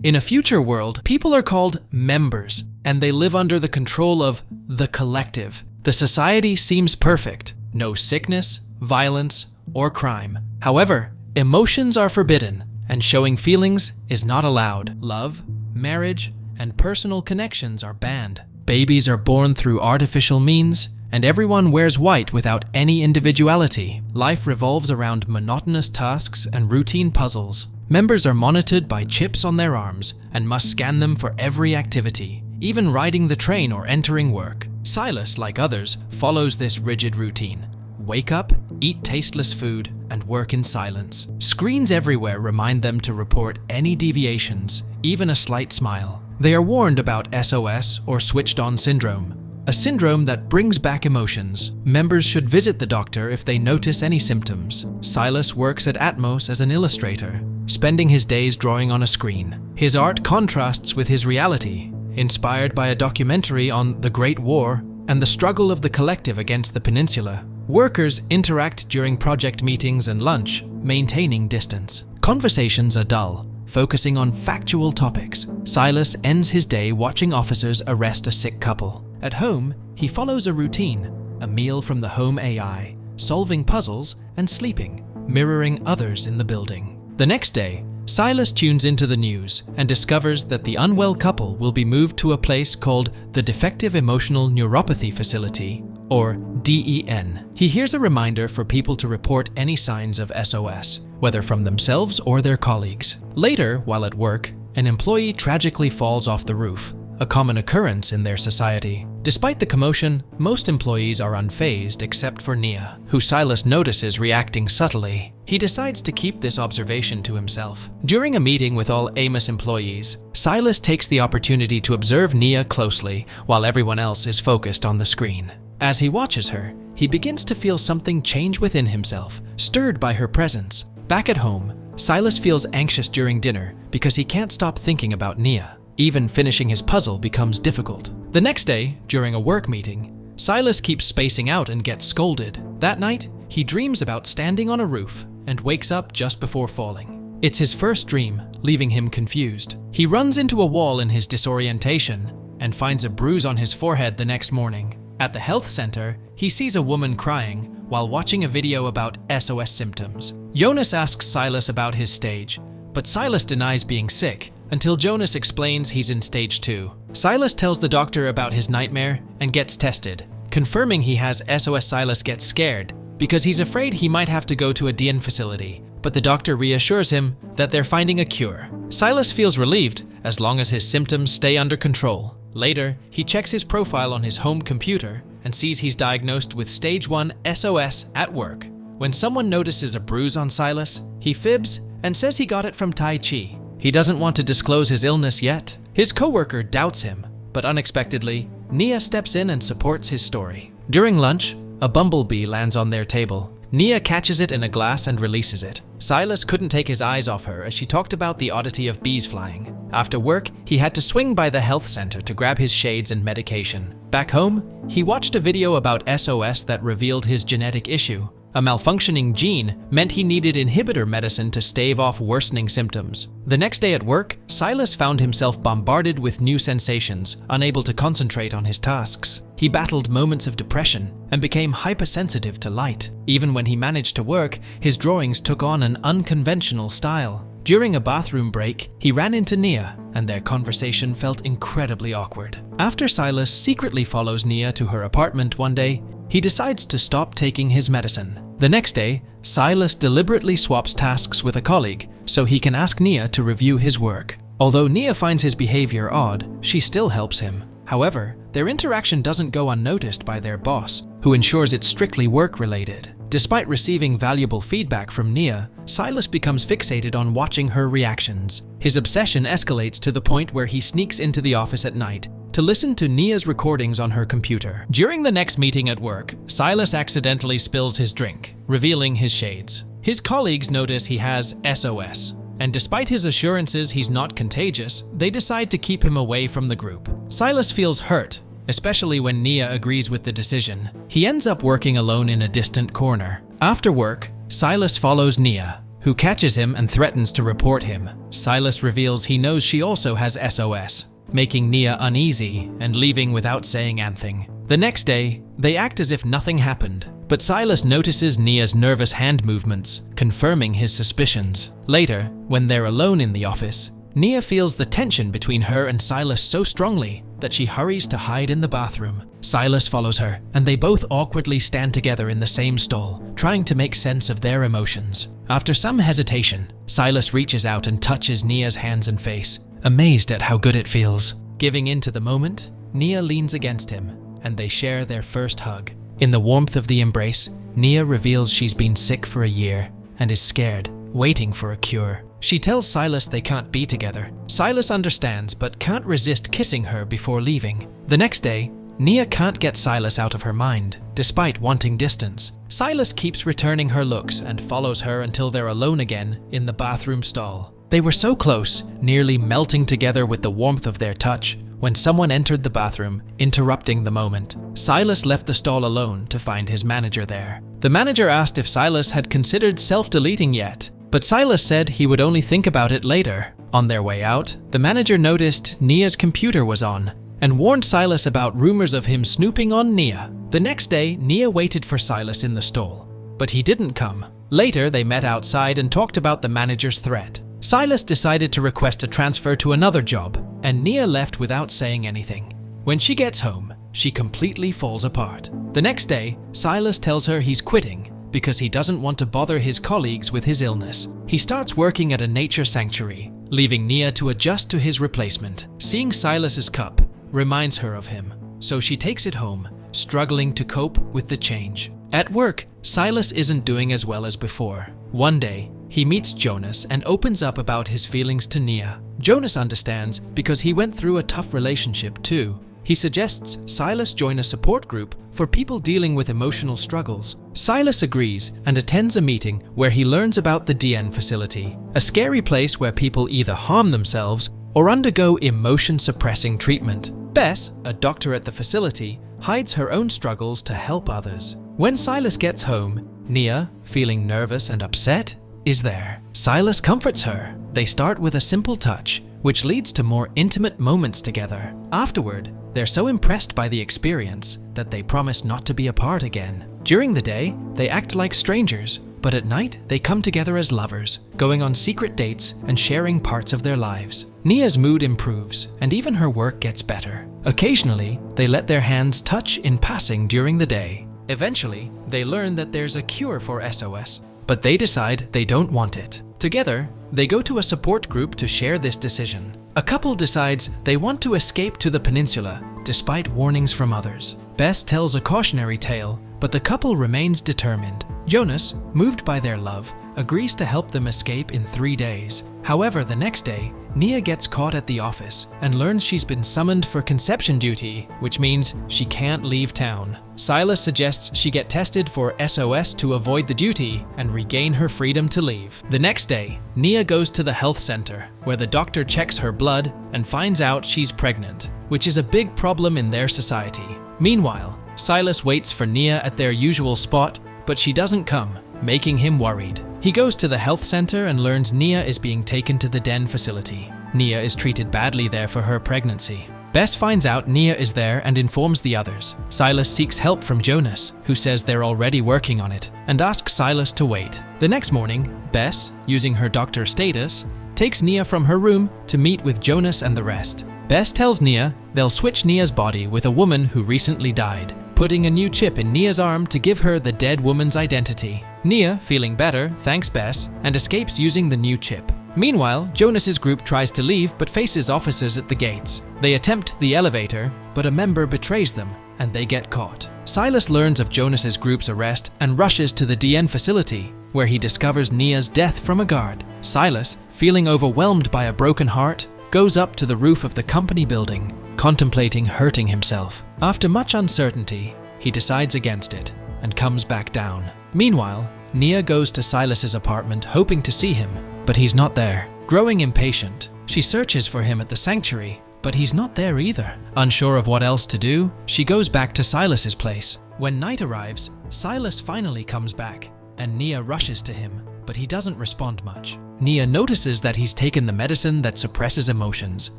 In a future world, people are called members, and they live under the control of the collective. The society seems perfect. No sickness, violence, or crime. However, emotions are forbidden, and showing feelings is not allowed. Love, marriage, and personal connections are banned. Babies are born through artificial means, and everyone wears white without any individuality. Life revolves around monotonous tasks and routine puzzles. Members are monitored by chips on their arms and must scan them for every activity, even riding the train or entering work. Silas, like others, follows this rigid routine. Wake up, eat tasteless food, and work in silence. Screens everywhere remind them to report any deviations, even a slight smile. They are warned about SOS or switched-on syndrome, a syndrome that brings back emotions. Members should visit the doctor if they notice any symptoms. Silas works at Atmos as an illustrator, spending his days drawing on a screen. His art contrasts with his reality, inspired by a documentary on the Great War and the struggle of the collective against the peninsula. Workers interact during project meetings and lunch, maintaining distance. Conversations are dull, focusing on factual topics. Silas ends his day watching officers arrest a sick couple. At home, he follows a routine, a meal from the home AI, solving puzzles and sleeping, mirroring others in the building. The next day, Silas tunes into the news and discovers that the unwell couple will be moved to a place called the Defective Emotional Neuropathy Facility, or DEN. He hears a reminder for people to report any signs of SOS, whether from themselves or their colleagues. Later, while at work, an employee tragically falls off the roof, a common occurrence in their society. Despite the commotion, most employees are unfazed except for Nia, who Silas notices reacting subtly. He decides to keep this observation to himself. During a meeting with all Amos employees, Silas takes the opportunity to observe Nia closely while everyone else is focused on the screen. As he watches her, he begins to feel something change within himself, stirred by her presence. Back at home, Silas feels anxious during dinner because he can't stop thinking about Nia. Even finishing his puzzle becomes difficult. The next day, during a work meeting, Silas keeps spacing out and gets scolded. That night, he dreams about standing on a roof and wakes up just before falling. It's his first dream, leaving him confused. He runs into a wall in his disorientation and finds a bruise on his forehead the next morning. At the health center, he sees a woman crying while watching a video about SOS symptoms. Jonas asks Silas about his stage, but Silas denies being sick until Jonas explains he's in stage 2. Silas tells the doctor about his nightmare and gets tested, confirming he has SOS. Silas gets scared because he's afraid he might have to go to a DN facility, but the doctor reassures him that they're finding a cure. Silas feels relieved as long as his symptoms stay under control. Later, he checks his profile on his home computer and sees he's diagnosed with stage 1 SOS at work. When someone notices a bruise on Silas, he fibs and says he got it from Tai Chi. He doesn't want to disclose his illness yet. His coworker doubts him, but unexpectedly, Nia steps in and supports his story. During lunch, a bumblebee lands on their table. Nia catches it in a glass and releases it. Silas couldn't take his eyes off her as she talked about the oddity of bees flying. After work, he had to swing by the health center to grab his shades and medication. Back home, he watched a video about SOS that revealed his genetic issue. A malfunctioning gene meant he needed inhibitor medicine to stave off worsening symptoms. The next day at work, Silas found himself bombarded with new sensations, unable to concentrate on his tasks. He battled moments of depression and became hypersensitive to light. Even when he managed to work, his drawings took on an unconventional style. During a bathroom break, he ran into Nia, and their conversation felt incredibly awkward. After Silas secretly follows Nia to her apartment one day, he decides to stop taking his medicine. The next day, Silas deliberately swaps tasks with a colleague so he can ask Nia to review his work. Although Nia finds his behavior odd, she still helps him. However, their interaction doesn't go unnoticed by their boss, who ensures it's strictly work-related. Despite receiving valuable feedback from Nia, Silas becomes fixated on watching her reactions. His obsession escalates to the point where he sneaks into the office at night to listen to Nia's recordings on her computer. During the next meeting at work, Silas accidentally spills his drink, revealing his shades. His colleagues notice he has SOS, and despite his assurances he's not contagious, they decide to keep him away from the group. Silas feels hurt, especially when Nia agrees with the decision. He ends up working alone in a distant corner. After work, Silas follows Nia, who catches him and threatens to report him. Silas reveals he knows she also has SOS, making Nia uneasy and leaving without saying anything. The next day, they act as if nothing happened, but Silas notices Nia's nervous hand movements, confirming his suspicions. Later, when they're alone in the office, Nia feels the tension between her and Silas so strongly that she hurries to hide in the bathroom. Silas follows her, and they both awkwardly stand together in the same stall, trying to make sense of their emotions. After some hesitation, Silas reaches out and touches Nia's hands and face, amazed at how good it feels. Giving in to the moment, Nia leans against him, and they share their first hug. In the warmth of the embrace, Nia reveals she's been sick for a year and is scared, waiting for a cure. She tells Silas they can't be together. Silas understands but can't resist kissing her before leaving. The next day, Nia can't get Silas out of her mind, despite wanting distance. Silas keeps returning her looks and follows her until they're alone again in the bathroom stall. They were so close, nearly melting together with the warmth of their touch, when someone entered the bathroom, interrupting the moment. Silas left the stall alone to find his manager there. The manager asked if Silas had considered self-deleting yet, but Silas said he would only think about it later. On their way out, the manager noticed Nia's computer was on and warned Silas about rumors of him snooping on Nia. The next day, Nia waited for Silas in the stall, but he didn't come. Later, they met outside and talked about the manager's threat. Silas decided to request a transfer to another job, and Nia left without saying anything. When she gets home, she completely falls apart. The next day, Silas tells her he's quitting because he doesn't want to bother his colleagues with his illness. He starts working at a nature sanctuary, leaving Nia to adjust to his replacement. Seeing Silas's cup reminds her of him, so she takes it home, struggling to cope with the change. At work, Silas isn't doing as well as before. One day, he meets Jonas and opens up about his feelings to Nia. Jonas understands because he went through a tough relationship too. He suggests Silas join a support group for people dealing with emotional struggles. Silas agrees and attends a meeting where he learns about the DN facility, a scary place where people either harm themselves or undergo emotion-suppressing treatment. Bess, a doctor at the facility, hides her own struggles to help others. When Silas gets home, Nia, feeling nervous and upset, is there. Silas comforts her. They start with a simple touch, which leads to more intimate moments together. Afterward, they're so impressed by the experience that they promise not to be apart again. During the day, they act like strangers, but at night, they come together as lovers, going on secret dates and sharing parts of their lives. Nia's mood improves, and even her work gets better. Occasionally, they let their hands touch in passing during the day. Eventually, they learn that there's a cure for SOS, but they decide they don't want it. Together, they go to a support group to share this decision. A couple decides they want to escape to the peninsula, despite warnings from others. Bess tells a cautionary tale, but the couple remains determined. Jonas, moved by their love, agrees to help them escape in 3 days. However, the next day, Nia gets caught at the office and learns she's been summoned for conception duty, which means she can't leave town. Silas suggests she get tested for SOS to avoid the duty and regain her freedom to leave. The next day, Nia goes to the health center, where the doctor checks her blood and finds out she's pregnant, which is a big problem in their society. Meanwhile, Silas waits for Nia at their usual spot, but she doesn't come, making him worried. He goes to the health center and learns Nia is being taken to the den facility. Nia is treated badly there for her pregnancy. Bess finds out Nia is there and informs the others. Silas seeks help from Jonas, who says they're already working on it, and asks Silas to wait. The next morning, Bess, using her doctor status, takes Nia from her room to meet with Jonas and the rest. Bess tells Nia they'll switch Nia's body with a woman who recently died, putting a new chip in Nia's arm to give her the dead woman's identity. Nia, feeling better, thanks Bess and escapes using the new chip. Meanwhile, Jonas's group tries to leave but faces officers at the gates. They attempt the elevator, but a member betrays them and they get caught. Silas learns of Jonas's group's arrest and rushes to the DN facility, where he discovers Nia's death from a guard. Silas, feeling overwhelmed by a broken heart, goes up to the roof of the company building, contemplating hurting himself. After much uncertainty, he decides against it and comes back down. Meanwhile, Nia goes to Silas's apartment hoping to see him, but he's not there. Growing impatient, she searches for him at the sanctuary, but he's not there either. Unsure of what else to do, she goes back to Silas's place. When night arrives, Silas finally comes back, and Nia rushes to him, but he doesn't respond much. Nia notices that he's taken the medicine that suppresses emotions,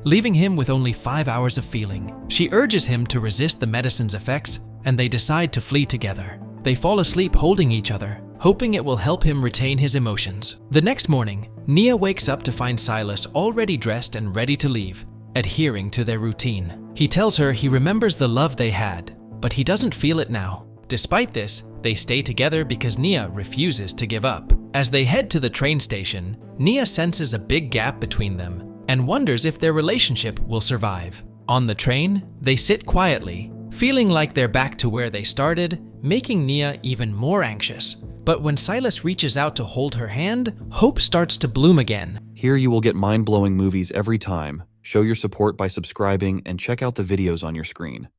leaving him with only 5 hours of feeling. She urges him to resist the medicine's effects, and they decide to flee together. They fall asleep holding each other, hoping it will help him retain his emotions. The next morning, Nia wakes up to find Silas already dressed and ready to leave, adhering to their routine. He tells her he remembers the love they had, but he doesn't feel it now. Despite this, they stay together because Nia refuses to give up. As they head to the train station, Nia senses a big gap between them and wonders if their relationship will survive. On the train, they sit quietly, feeling like they're back to where they started, making Nia even more anxious. But when Silas reaches out to hold her hand, hope starts to bloom again. Here you will get mind-blowing movies every time. Show your support by subscribing and check out the videos on your screen.